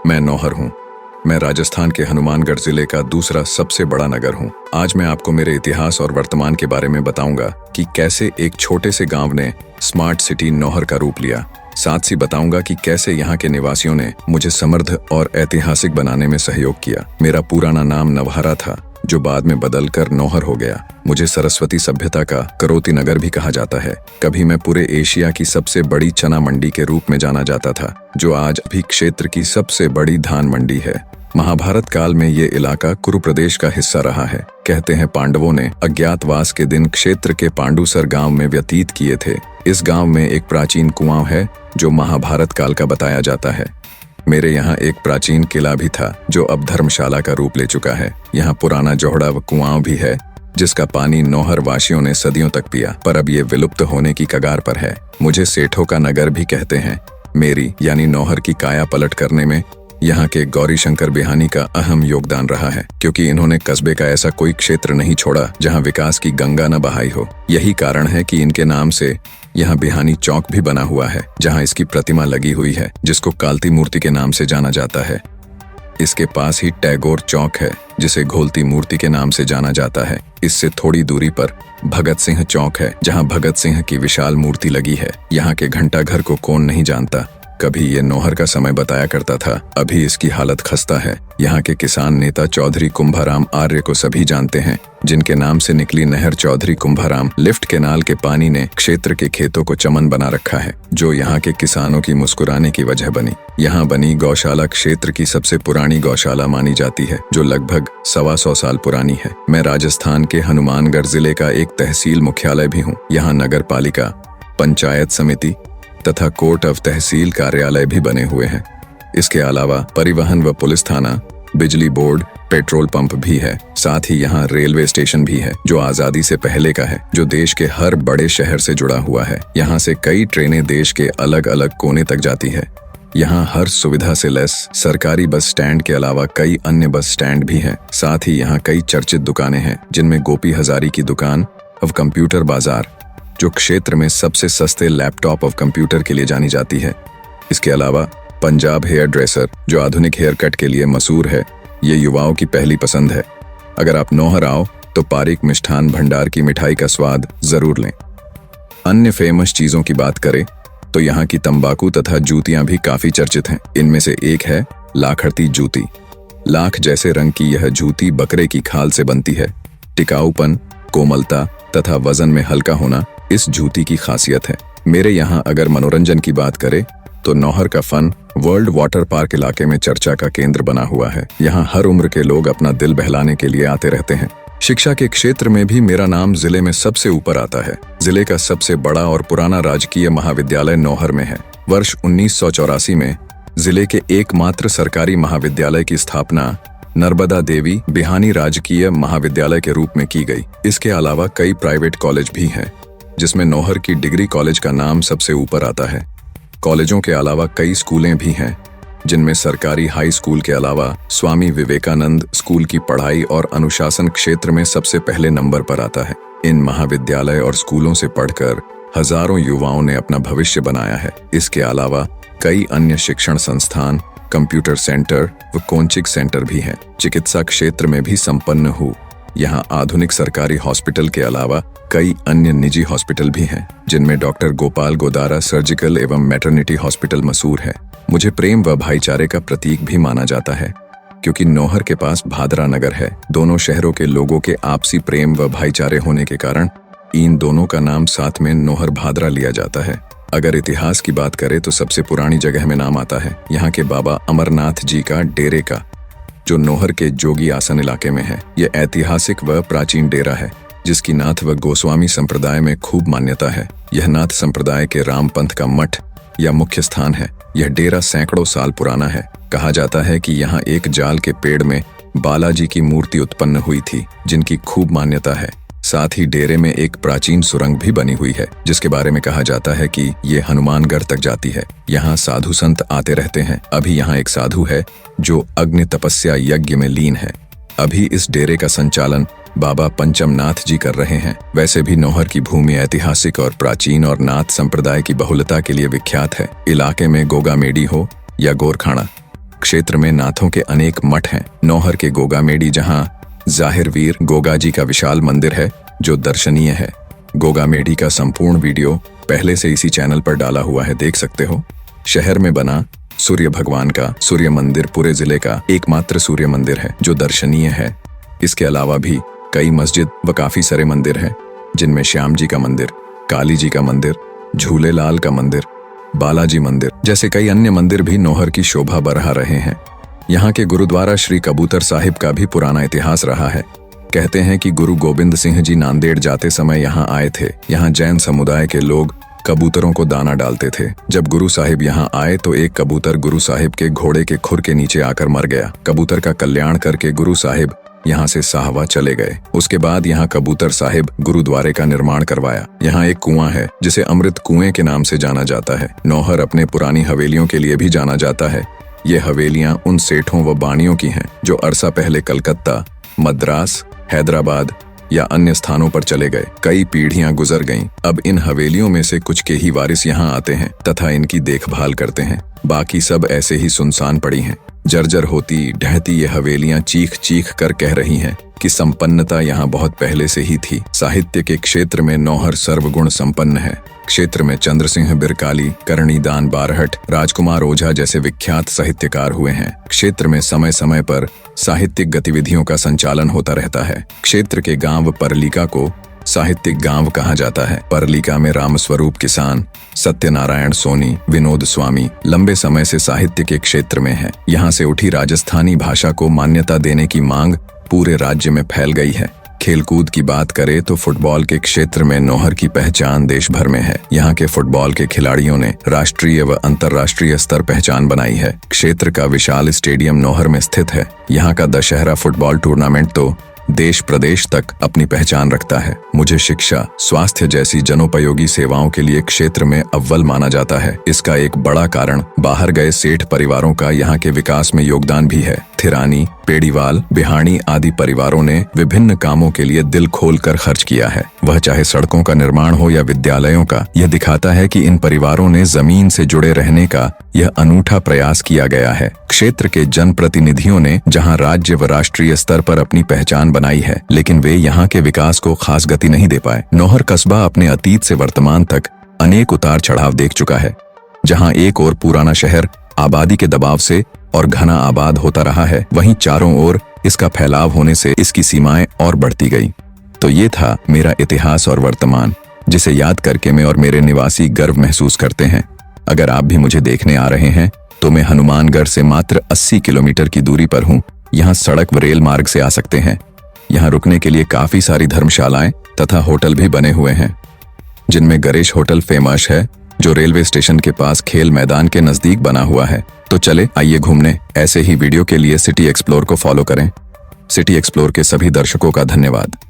मैं नौहर हूँ। मैं राजस्थान के हनुमानगढ़ जिले का दूसरा सबसे बड़ा नगर हूँ। आज मैं आपको मेरे इतिहास और वर्तमान के बारे में बताऊंगा कि कैसे एक छोटे से गांव ने स्मार्ट सिटी नौहर का रूप लिया। साथ ही बताऊंगा कि कैसे यहाँ के निवासियों ने मुझे समृद्ध और ऐतिहासिक बनाने में सहयोग किया। मेरा पुराना नाम नवहरा था, जो बाद में बदलकर नौहर हो गया। मुझे सरस्वती सभ्यता का करोती नगर भी कहा जाता है। कभी मैं पूरे एशिया की सबसे बड़ी चना मंडी के रूप में जाना जाता था, जो आज भी क्षेत्र की सबसे बड़ी धान मंडी है। महाभारत काल में ये इलाका कुरु प्रदेश का हिस्सा रहा है। कहते हैं पांडवों ने अज्ञातवास के दिन क्षेत्र के पांडुसर गांव में व्यतीत किए थे। इस गांव में एक प्राचीन कुआं है जो महाभारत काल का बताया जाता है। मेरे यहाँ एक प्राचीन किला भी था जो अब धर्मशाला का रूप ले चुका है। यहाँ पुराना जोहड़ा व कुआं भी है जिसका पानी नौहर वासियों ने सदियों तक पिया, पर अब ये विलुप्त होने की कगार पर है। मुझे सेठों का नगर भी कहते हैं। मेरी यानी नौहर की काया पलट करने में यहाँ के गौरी शंकर बिहानी का अहम योगदान रहा है, क्योंकि इन्होंने कस्बे का ऐसा कोई क्षेत्र नहीं छोड़ा जहाँ विकास की गंगा न बहाई हो। यही कारण है कि इनके नाम से यहाँ बिहानी चौक भी बना हुआ है, जहाँ इसकी प्रतिमा लगी हुई है, जिसको कालती मूर्ति के नाम से जाना जाता है। इसके पास ही टैगोर चौक है, जिसे घोलती मूर्ति के नाम से जाना जाता है। इससे थोड़ी दूरी पर भगत सिंह चौक है, जहाँ भगत सिंह की विशाल मूर्ति लगी है। यहाँ के घंटा घर को कौन नहीं जानता। कभी ये नौहर का समय बताया करता था, अभी इसकी हालत खस्ता है। यहाँ के किसान नेता चौधरी कुंभाराम आर्य को सभी जानते हैं, जिनके नाम से निकली नहर चौधरी कुंभाराम लिफ्ट केनाल के पानी ने क्षेत्र के खेतों को चमन बना रखा है, जो यहाँ के किसानों की मुस्कुराने की वजह बनी। यहाँ बनी गौशाला क्षेत्र की सबसे पुरानी गौशाला मानी जाती है, जो लगभग 125 साल पुरानी है। मैं राजस्थान के हनुमानगढ़ जिले का एक तहसील मुख्यालय भी हूँ। यहाँ नगर पालिका, पंचायत समिति तथा कोर्ट ऑफ तहसील कार्यालय भी बने हुए हैं। इसके अलावा परिवहन व पुलिस थाना, बिजली बोर्ड, पेट्रोल पंप भी है। साथ ही यहाँ रेलवे स्टेशन भी है, जो आजादी से पहले का है, जो देश के हर बड़े शहर से जुड़ा हुआ है। यहाँ से कई ट्रेनें देश के अलग अलग कोने तक जाती है। यहाँ हर सुविधा से लैस सरकारी बस स्टैंड के अलावा कई अन्य बस स्टैंड भी हैं। साथ ही यहाँ कई चर्चित दुकानें हैं, जिनमें गोपी हजारी की दुकान और कंप्यूटर बाजार, जो क्षेत्र में सबसे सस्ते लैपटॉप और कंप्यूटर के लिए जानी जाती है। इसके अलावा पंजाब हेयर ड्रेसर, जो आधुनिक हेयर कट के लिए मशहूर है, ये युवाओं की पहली पसंद है। अगर आप नौहर आओ तो पारिक मिष्ठान भंडार की मिठाई का स्वाद जरूर लें। अन्य फेमस चीजों की बात करें तो यहाँ की तंबाकू तथा जूतियां भी काफी चर्चित हैं। इनमें से एक है लाखड़ती जूती। लाख जैसे रंग की यह जूती बकरे की खाल से बनती है। टिकाऊपन, कोमलता तथा वजन में हल्का होना इस जूती की खासियत है। मेरे यहाँ अगर मनोरंजन की बात करें तो नौहर का फन वर्ल्ड वाटर पार्क इलाके में चर्चा का केंद्र बना हुआ है। यहाँ हर उम्र के लोग अपना दिल बहलाने के लिए आते रहते हैं। शिक्षा के क्षेत्र में भी मेरा नाम जिले में सबसे ऊपर आता है। जिले का सबसे बड़ा और पुराना राजकीय महाविद्यालय नौहर में है। वर्ष 1984 में जिले के एकमात्र सरकारी महाविद्यालय की स्थापना नर्मदा देवी बिहानी राजकीय महाविद्यालय के रूप में की गई। इसके अलावा कई प्राइवेट कॉलेज भी हैं, जिसमें नौहर की डिग्री कॉलेज का नाम सबसे ऊपर आता है। कॉलेजों के अलावा कई स्कूलें भी हैं, जिनमें सरकारी हाई स्कूल के अलावा स्वामी विवेकानंद स्कूल की पढ़ाई और अनुशासन क्षेत्र में सबसे पहले नंबर पर आता है। इन महाविद्यालय और स्कूलों से पढ़कर हजारों युवाओं ने अपना भविष्य बनाया है। इसके अलावा कई अन्य शिक्षण संस्थान, कंप्यूटर सेंटर व कोचिंग सेंटर भी हैं। चिकित्सा क्षेत्र में भी संपन्न हूँ। यहाँ आधुनिक सरकारी हॉस्पिटल के अलावा कई अन्य निजी हॉस्पिटल भी हैं, जिनमें डॉक्टर गोपाल गोदारा सर्जिकल एवं मैटरनिटी हॉस्पिटल मशहूर है। मुझे प्रेम व भाईचारे का प्रतीक भी माना जाता है, क्योंकि नौहर के पास भादरा नगर है। दोनों शहरों के लोगों के आपसी प्रेम व भाईचारे होने के कारण इन दोनों का नाम साथ में नौहर भादरा लिया जाता है। अगर इतिहास की बात करें तो सबसे पुरानी जगह में नाम आता है यहाँ के बाबा अमरनाथ जी का डेरे का, जो नौहर के जोगी आसन इलाके में है। यह ऐतिहासिक व प्राचीन डेरा है, जिसकी नाथ व गोस्वामी संप्रदाय में खूब मान्यता है। यह नाथ संप्रदाय के रामपंथ का मठ या मुख्य स्थान है। यह डेरा सैकड़ों साल पुराना है। कहा जाता है कि यहाँ एक जाल के पेड़ में बालाजी की मूर्ति उत्पन्न हुई थी, जिनकी खूब मान्यता है। साथ ही डेरे में एक प्राचीन सुरंग भी बनी हुई है, जिसके बारे में कहा जाता है कि ये हनुमानगढ़ तक जाती है। यहाँ साधु संत आते रहते हैं। अभी यहाँ एक साधु है जो अग्नि तपस्या यज्ञ में लीन है। अभी इस डेरे का संचालन बाबा पंचम नाथ जी कर रहे हैं। वैसे भी नौहर की भूमि ऐतिहासिक और प्राचीन और नाथ संप्रदाय की बहुलता के लिए विख्यात है। इलाके में गोगा मेडी हो या गोरखाना, क्षेत्र में नाथों के अनेक मठ हैं। नौहर के गोगामेडी जहां जाहिर वीर गोगा जी का विशाल मंदिर है जो दर्शनीय है। गोगामेडी का संपूर्ण वीडियो पहले से इसी चैनल पर डाला हुआ है, देख सकते हो। शहर में बना सूर्य भगवान का सूर्य मंदिर पूरे जिले का एकमात्र सूर्य मंदिर है जो दर्शनीय है। इसके अलावा भी कई मस्जिद व काफी सारे मंदिर हैं, जिनमें श्याम जी का मंदिर, काली जी का मंदिर, झूलेलाल का मंदिर, बालाजी मंदिर जैसे कई अन्य मंदिर भी नौहर की शोभा बढ़ा रहे हैं। यहाँ के गुरुद्वारा श्री कबूतर साहिब का भी पुराना इतिहास रहा है। कहते हैं कि गुरु गोबिंद सिंह जी नांदेड़ जाते समय यहाँ आए थे। यहाँ जैन समुदाय के लोग कबूतरों को दाना डालते थे। जब गुरु साहिब यहाँ आए तो एक कबूतर गुरु साहिब के घोड़े के खुर के नीचे आकर मर गया। कबूतर का कल्याण करके गुरु साहिब यहाँ से साहवा चले गए। उसके बाद यहाँ कबूतर साहिब गुरुद्वारे का निर्माण करवाया। यहाँ एक कुआं है जिसे अमृत कुएं के नाम से जाना जाता है। नौहर अपने पुरानी हवेलियों के लिए भी जाना जाता है। ये हवेलियां उन सेठों व बानियों की हैं जो अरसा पहले कलकत्ता, मद्रास, हैदराबाद या अन्य स्थानों पर चले गए। कई पीढ़ियां गुजर गईं। अब इन हवेलियों में से कुछ के ही वारिस यहाँ आते हैं तथा इनकी देखभाल करते हैं। बाकी सब ऐसे ही सुनसान पड़ी हैं। जर्जर होती ढहती ये हवेलियां चीख चीख कर कह रही हैं कि संपन्नता यहाँ बहुत पहले से ही थी। साहित्य के क्षेत्र में नौहर सर्वगुण संपन्न है। क्षेत्र में चंद्र सिंह बिरकाली, करणीदान बारहट, राजकुमार ओझा जैसे विख्यात साहित्यकार हुए हैं। क्षेत्र में समय समय पर साहित्यिक गतिविधियों का संचालन होता रहता है। क्षेत्र के गांव परलिका को साहित्यिक गांव कहा जाता है। परलिका में रामस्वरूप किसान, सत्यनारायण सोनी, विनोद स्वामी लंबे समय से साहित्य के क्षेत्र में है। यहाँ से उठी राजस्थानी भाषा को मान्यता देने की मांग पूरे राज्य में फैल गई है। खेलकूद की बात करें तो फुटबॉल के क्षेत्र में नौहर की पहचान देश भर में है। यहाँ के फुटबॉल के खिलाड़ियों ने राष्ट्रीय व अंतर्राष्ट्रीय स्तर पहचान बनाई है। क्षेत्र का विशाल स्टेडियम नौहर में स्थित है। यहाँ का दशहरा फुटबॉल टूर्नामेंट तो देश प्रदेश तक अपनी पहचान रखता है। मुझे शिक्षा, स्वास्थ्य जैसी जनोपयोगी सेवाओं के लिए क्षेत्र में अव्वल माना जाता है। इसका एक बड़ा कारण बाहर गए सेठ परिवारों का यहाँ के विकास में योगदान भी है। थिरानी, पेड़ीवाल, बिहाणी आदि परिवारों ने विभिन्न कामों के लिए दिल खोल कर खर्च किया है। वह चाहे सड़कों का निर्माण हो या विद्यालयों का। यह दिखाता है कि इन परिवारों ने जमीन से जुड़े रहने का यह अनूठा प्रयास किया गया है। क्षेत्र के जनप्रतिनिधियों ने जहां राज्य व राष्ट्रीय स्तर पर अपनी पहचान बनाई है, लेकिन वे यहाँ के विकास को खास गति नहीं दे पाए। नौहर कस्बा अपने अतीत से वर्तमान तक अनेक उतार चढ़ाव देख चुका है। जहाँ एक ओर पुराना शहर आबादी के दबाव से और घना आबाद होता रहा है, वहीं चारों ओर इसका फैलाव होने से इसकी सीमाएं और बढ़ती गई। तो ये था मेरा इतिहास और वर्तमान, जिसे याद करके मैं और मेरे निवासी गर्व महसूस करते हैं। अगर आप भी मुझे देखने आ रहे हैं तो मैं हनुमानगढ़ से मात्र 80 किलोमीटर की दूरी पर हूँ। यहाँ सड़क व रेल मार्ग से आ सकते हैं। यहाँ रुकने के लिए काफी सारी धर्मशालाएं तथा होटल भी बने हुए हैं, जिनमें गणेश होटल फेमस है जो रेलवे स्टेशन के पास खेल मैदान के नजदीक बना हुआ है। तो चले आइए घूमने। ऐसे ही वीडियो के लिए सिटी एक्सप्लोर को फॉलो करें। सिटी एक्सप्लोर के सभी दर्शकों का धन्यवाद।